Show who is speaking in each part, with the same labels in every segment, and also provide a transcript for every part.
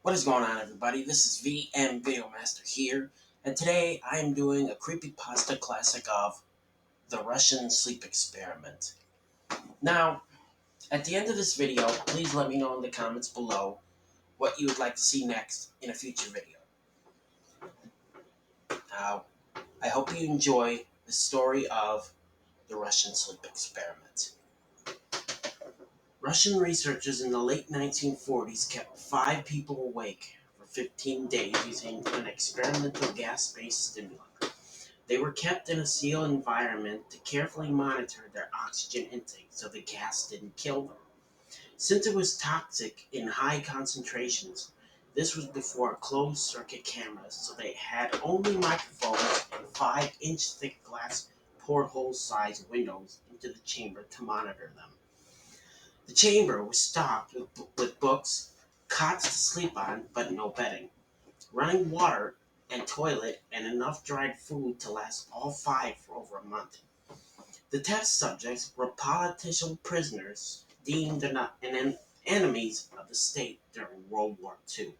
Speaker 1: What is going on, everybody? This is VM Video Master here, and today I am doing a creepypasta classic of the Russian Sleep Experiment. Now, at the end of this video, please let me know in the comments below what you would like to see next in a future video. Now, I hope you enjoy the story of the Russian Sleep Experiment. Russian researchers in the late 1940s kept 5 people awake for 15 days using an experimental gas-based stimulant. They were kept in a sealed environment to carefully monitor their oxygen intake so the gas didn't kill them. Since it was toxic in high concentrations, this was before closed-circuit cameras, so they had only microphones and 5-inch thick glass porthole-sized windows into the chamber to monitor them. The chamber was stocked with books, cots to sleep on, but no bedding, running water and toilet, and enough dried food to last all 5 for over a month. The test subjects were political prisoners deemed enemies of the state during World War II.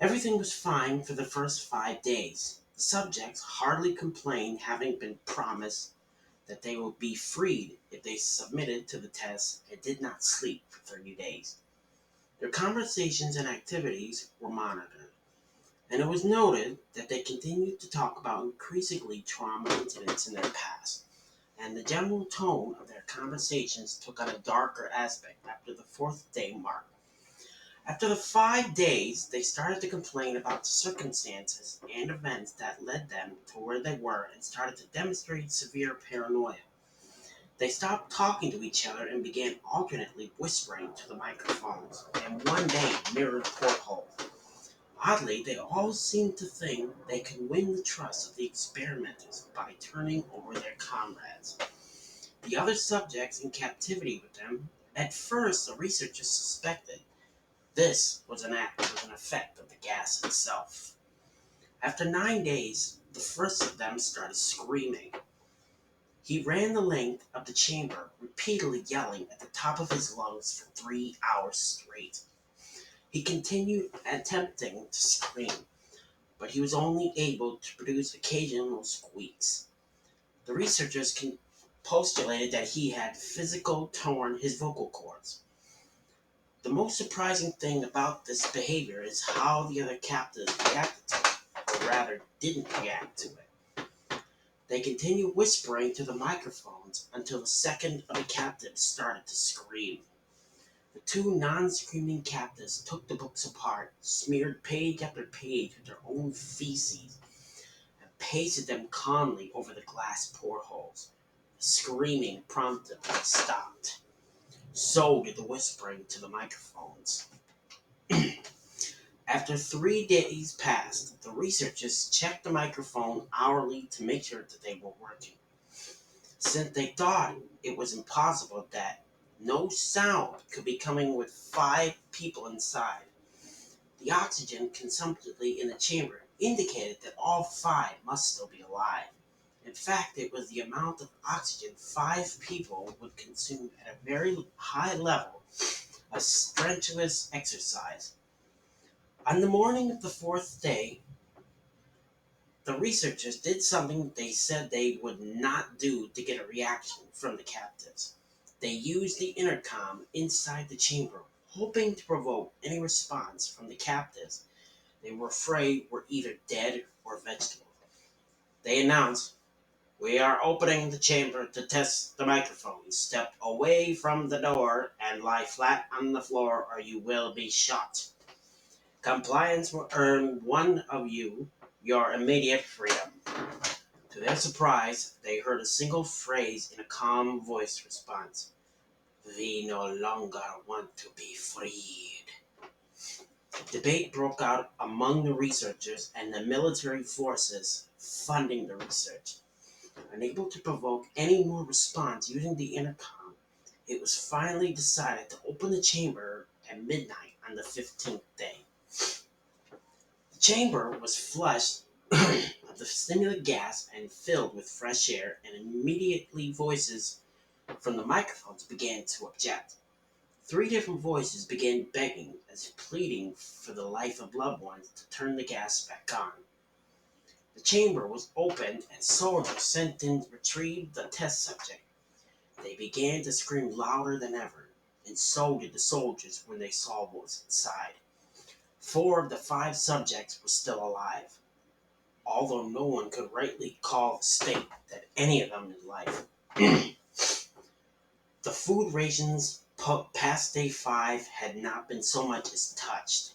Speaker 1: Everything was fine for the first 5 days. The subjects hardly complained, having been promised that they would be freed if they submitted to the test and did not sleep for 30 days. Their conversations and activities were monitored, and it was noted that they continued to talk about increasingly trauma incidents in their past, and the general tone of their conversations took on a darker aspect after the 4th day mark. After the 5 days, they started to complain about the circumstances and events that led them to where they were and started to demonstrate severe paranoia. They stopped talking to each other and began alternately whispering to the microphones, and one day mirrored portholes. Oddly, they all seemed to think they could win the trust of the experimenters by turning over their comrades. The other subjects in captivity with them, at first the researchers suspected this was an effect of the gas itself. After 9 days, the first of them started screaming. He ran the length of the chamber, repeatedly yelling at the top of his lungs for 3 hours straight. He continued attempting to scream, but he was only able to produce occasional squeaks. The researchers postulated that he had physically torn his vocal cords. The most surprising thing about this behavior is how the other captives reacted to it, or rather didn't react to it. They continued whispering to the microphones until the second of the captives started to scream. The 2 non-screaming captives took the books apart, smeared page after page with their own feces, and pasted them calmly over the glass portholes. The screaming promptly stopped. So did the whispering to the microphones. After 3 days passed, the researchers checked the microphone hourly to make sure that they were working. Since they thought it was impossible that no sound could be coming with 5 people inside, the oxygen consumptively in the chamber indicated that all 5 must still be alive. In fact, it was the amount of oxygen 5 people would consume at a very high level of strenuous exercise. On the morning of the 4th day, the researchers did something they said they would not do to get a reaction from the captives. They used the intercom inside the chamber, hoping to provoke any response from the captives they were afraid were either dead or vegetables. They announced, "We are opening the chamber to test the microphone. Step away from the door and lie flat on the floor or you will be shot. Compliance will earn one of you your immediate freedom." To their surprise, they heard a single phrase in a calm voice response. "We no longer want to be freed." Debate broke out among the researchers and the military forces funding the research. Unable to provoke any more response using the intercom, it was finally decided to open the chamber at midnight on the 15th day. The chamber was flushed of the stimulant gas and filled with fresh air, and immediately voices from the microphones began to object. Three different voices began begging, as if pleading for the life of loved ones, to turn the gas back on. The chamber was opened and soldiers sent in to retrieve the test subject. They began to scream louder than ever, and so did the soldiers when they saw what was inside. Four of the five subjects were still alive, although no one could rightly call the state that any of them is life. The food rations past day 5 had not been so much as touched.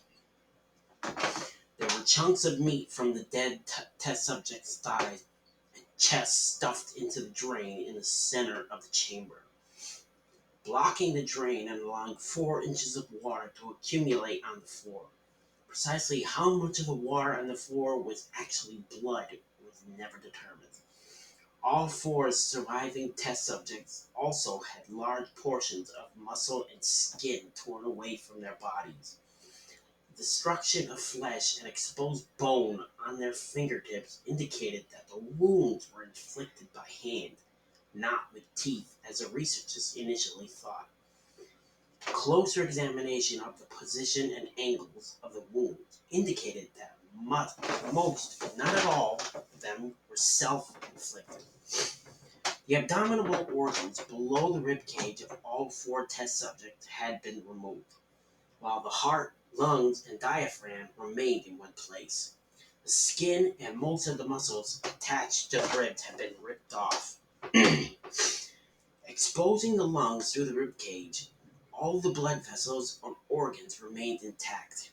Speaker 1: There were chunks of meat from the dead test subject's thighs and chest stuffed into the drain in the center of the chamber, blocking the drain and allowing 4 inches of water to accumulate on the floor. Precisely how much of the water on the floor was actually blood was never determined. All 4 surviving test subjects also had large portions of muscle and skin torn away from their bodies. The destruction of flesh and exposed bone on their fingertips indicated that the wounds were inflicted by hand, not with teeth, as the researchers initially thought. Closer examination of the position and angles of the wounds indicated that most, if not all, of them were self-inflicted. The abdominal organs below the rib cage of all 4 test subjects had been removed, while the heart, lungs, and diaphragm remained in one place. The skin and most of the muscles attached to the ribs had been ripped off. Exposing the lungs through the rib cage, all the blood vessels and organs remained intact.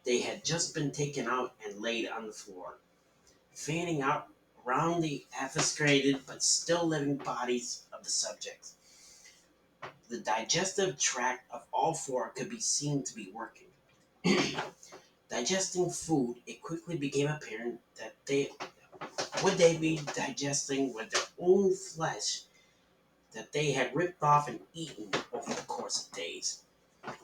Speaker 1: They had just been taken out and laid on the floor, fanning out around the obfuscated but still living bodies of the subjects. The digestive tract of all 4 could be seen to be working. Digesting food, it quickly became apparent that they be digesting with their own flesh that they had ripped off and eaten over the course of days.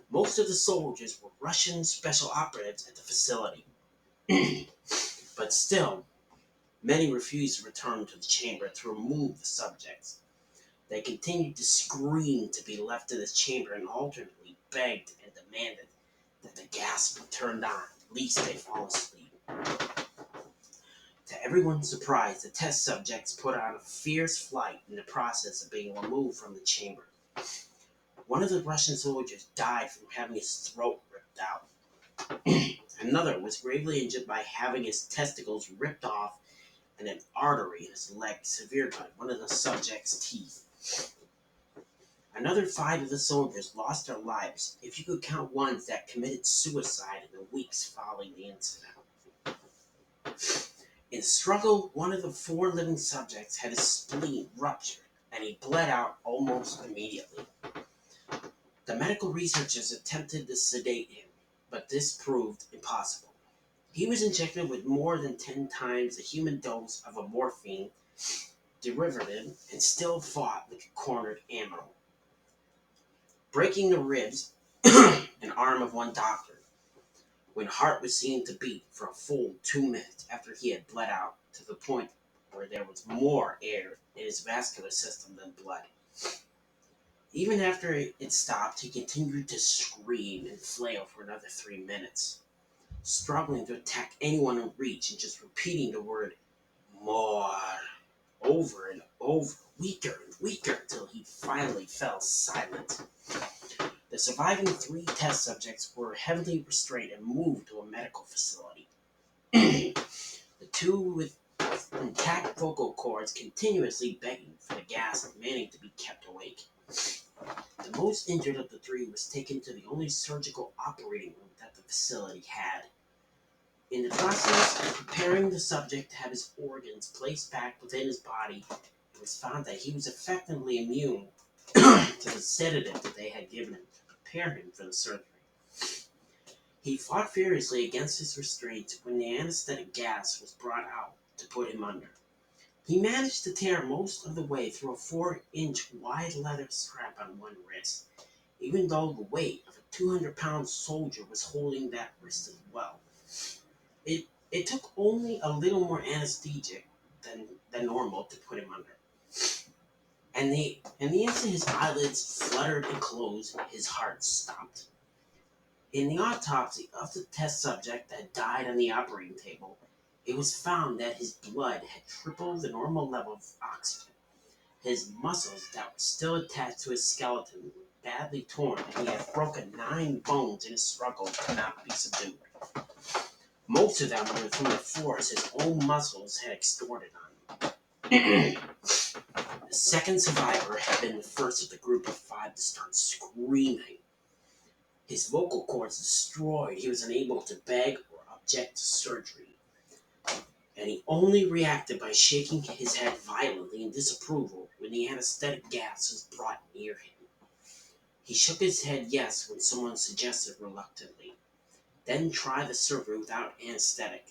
Speaker 1: Most of the soldiers were Russian special operatives at the facility, but still, many refused to return to the chamber to remove the subjects. They continued to scream to be left in the chamber and alternately begged and demanded that the gas be turned on, lest they fall asleep. To everyone's surprise, the test subjects put on a fierce flight in the process of being removed from the chamber. One of the Russian soldiers died from having his throat ripped out. Another was gravely injured by having his testicles ripped off and an artery in his leg severed by one of the subject's teeth. Another 5 of the soldiers lost their lives, if you could count ones that committed suicide in the weeks following the incident. In the struggle, one of the 4 living subjects had his spleen ruptured, and he bled out almost immediately. The medical researchers attempted to sedate him, but this proved impossible. He was injected with more than 10 times the human dose of a morphine derivative and still fought like a cornered animal, breaking the ribs and arm of one doctor, when heart was seen to beat for a full 2 minutes after he had bled out to the point where there was more air in his vascular system than blood. Even after it stopped, he continued to scream and flail for another 3 minutes, struggling to attack anyone in reach and just repeating the word more over and over, weaker and weaker, until he finally fell silent. The surviving 3 test subjects were heavily restrained and moved to a medical facility. The 2 with intact vocal cords continuously begging for the gas and demanding to be kept awake. The most injured of the 3 was taken to the only surgical operating room that the facility had. In the process of preparing the subject to have his organs placed back within his body, it was found that he was effectively immune to the sedative that they had given him to prepare him for the surgery. He fought furiously against his restraints when the anesthetic gas was brought out to put him under. He managed to tear most of the way through a 4-inch wide leather strap on one wrist, even though the weight of a 200-pound soldier was holding that wrist as well. It took only a little more anesthetic than normal to put him under. and the instant his eyelids fluttered and closed, his heart stopped. In the autopsy of the test subject that died on the operating table, it was found that his blood had tripled the normal level of oxygen. His muscles that were still attached to his skeleton were badly torn, and he had broken 9 bones in his struggle to not be subdued. Most of them were from the force his own muscles had extorted on him. The second survivor had been the first of the group of 5 to start screaming. His vocal cords destroyed, he was unable to beg or object to surgery, and he only reacted by shaking his head violently in disapproval when the anesthetic gas was brought near him. He shook his head yes when someone suggested reluctantly, then tried the surgery without anesthetic,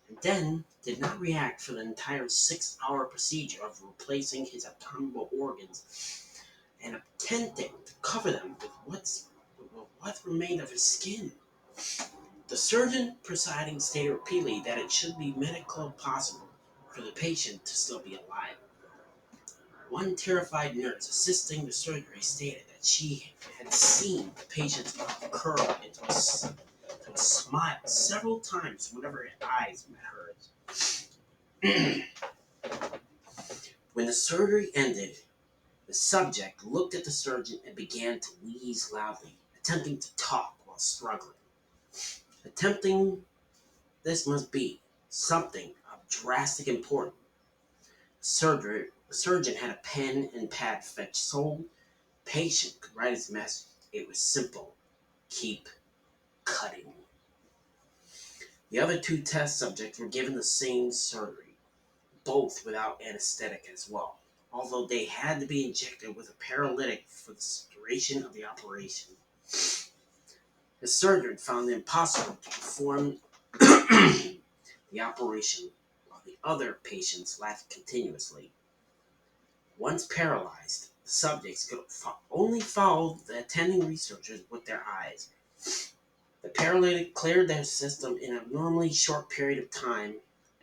Speaker 1: and then did not react for the entire 6-hour procedure of replacing his abdominal organs and attempting to cover them with what remained of his skin. The surgeon presiding stated repeatedly that it should be medically impossible for the patient to still be alive. One terrified nurse assisting the surgery stated that she had seen the patient's mouth curl into a smile several times whenever his eyes met hers. When the surgery ended, the subject looked at the surgeon and began to wheeze loudly, attempting to talk while struggling. Attempting this must be something of drastic importance. The surgeon had a pen and pad fetched so the patient could write his message. It was simple: keep cutting. The other 2 test subjects were given the same surgery, both without anesthetic as well, although they had to be injected with a paralytic for the duration of the operation. The surgeon found it impossible to perform the operation while the other patients laughed continuously. Once paralyzed, the subjects could only follow the attending researchers with their eyes. The paralytic cleared their system in a normally short period of time,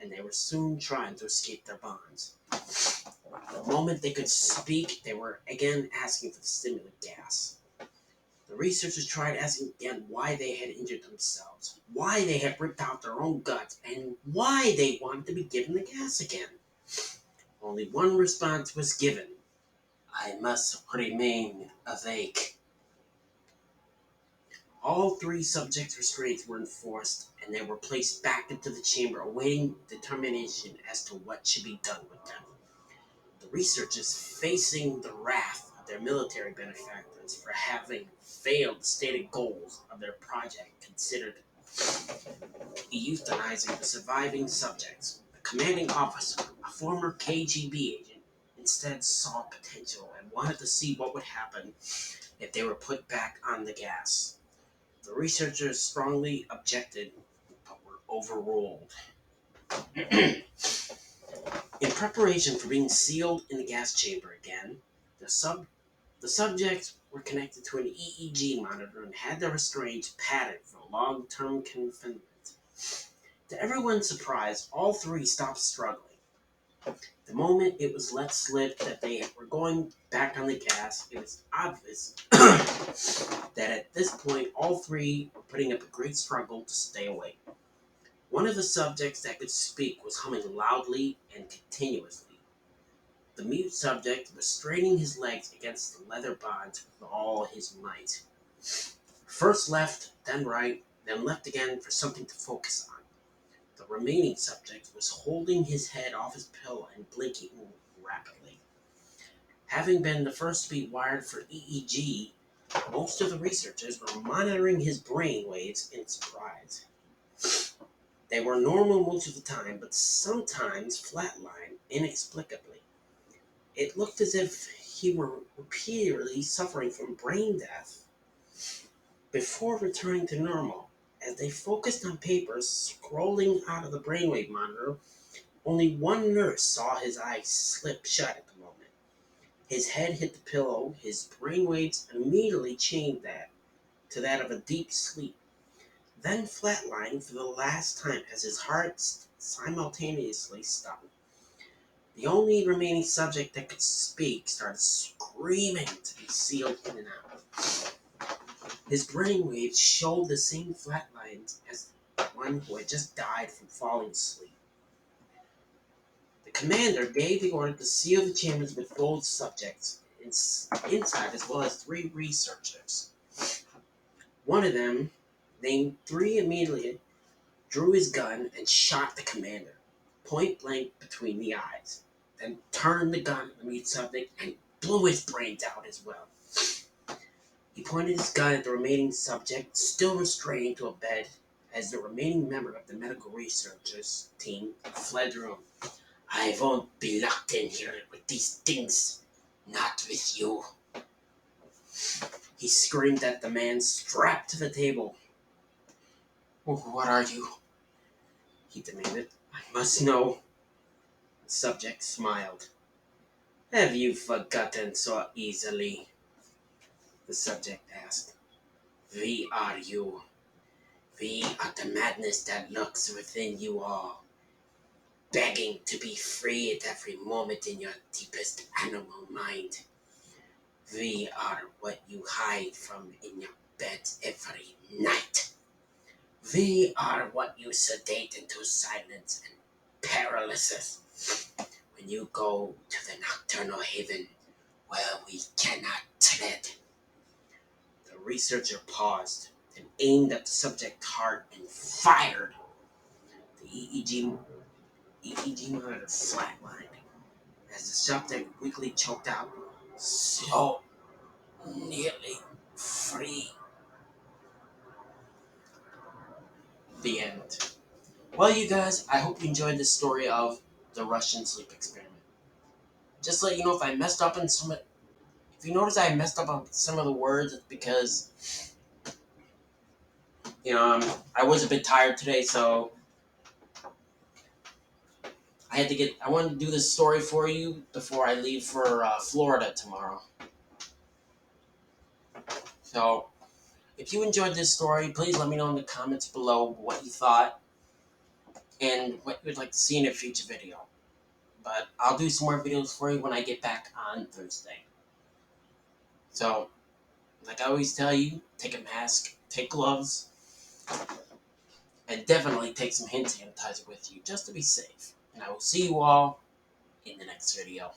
Speaker 1: and they were soon trying to escape their bonds. The moment they could speak, they were again asking for the stimulant gas. The researchers tried asking again why they had injured themselves, why they had ripped out their own guts, and why they wanted to be given the gas again. Only one response was given: I must remain awake. All 3 subjects' restraints were enforced, and they were placed back into the chamber awaiting determination as to what should be done with them. The researchers, facing the wrath of their military benefactors for having failed the stated goals of their project, considered euthanizing the surviving subjects. The commanding officer, a former KGB agent, instead saw potential and wanted to see what would happen if they were put back on the gas. The researchers strongly objected, but were overruled. In preparation for being sealed in the gas chamber again, the subjects were connected to an EEG monitor and had their restraints padded for long-term confinement. To everyone's surprise, all 3 stopped struggling. The moment it was let slip that they were going back on the gas, it was obvious that at this point all 3 were putting up a great struggle to stay awake. One of the subjects that could speak was humming loudly and continuously. The mute subject was straining his legs against the leather bonds with all his might. First left, then right, then left again for something to focus on. The remaining subject was holding his head off his pillow and blinking rapidly. Having been the first to be wired for EEG, most of the researchers were monitoring his brain waves in surprise. They were normal most of the time, but sometimes flatlined inexplicably. It looked as if he were repeatedly suffering from brain death before returning to normal. As they focused on papers scrolling out of the brainwave monitor, only one nurse saw his eyes slip shut at the moment. His head hit the pillow, his brainwaves immediately changed to that of a deep sleep, then flatlined for the last time as his heart simultaneously stopped. The only remaining subject that could speak started screaming to be sealed in and out. His brainwaves showed the same flat lines as one who had just died from falling asleep. The commander gave the order to seal the chambers with both subjects inside, as well as 3 researchers. One of them, named 3, immediately drew his gun and shot the commander, point blank between the eyes, then turned the gun on the meat subject and blew his brains out as well. He pointed his gun at the remaining subject, still restrained to a bed, as the remaining member of the medical researchers team fled the room. I won't be locked in here with these things. Not with you. He screamed at the man strapped to the table. What are you? He demanded. I must know. The subject smiled. Have you forgotten so easily? The subject asked. We are you. We are the madness that lurks within you all, begging to be free at every moment in your deepest animal mind. We are what you hide from in your bed every night. We are what you sedate into silence and paralysis when you go to the nocturnal haven where we cannot tread. The researcher paused and aimed at the subject's heart and fired. The EEG monitor flatlined as the subject quickly choked out. So nearly free. The end. Well, you guys, I hope you enjoyed this story of the Russian sleep experiment. Just to let you know, if I messed up on some, if you notice I messed up on some of the words, it's because I was a bit tired today, so I wanted to do this story for you before I leave for Florida tomorrow. So, if you enjoyed this story, please let me know in the comments below what you thought and what you would like to see in a future video. But I'll do some more videos for you when I get back on Thursday. So, like I always tell you, take a mask, take gloves, and definitely take some hand sanitizer with you just to be safe. And I will see you all in the next video.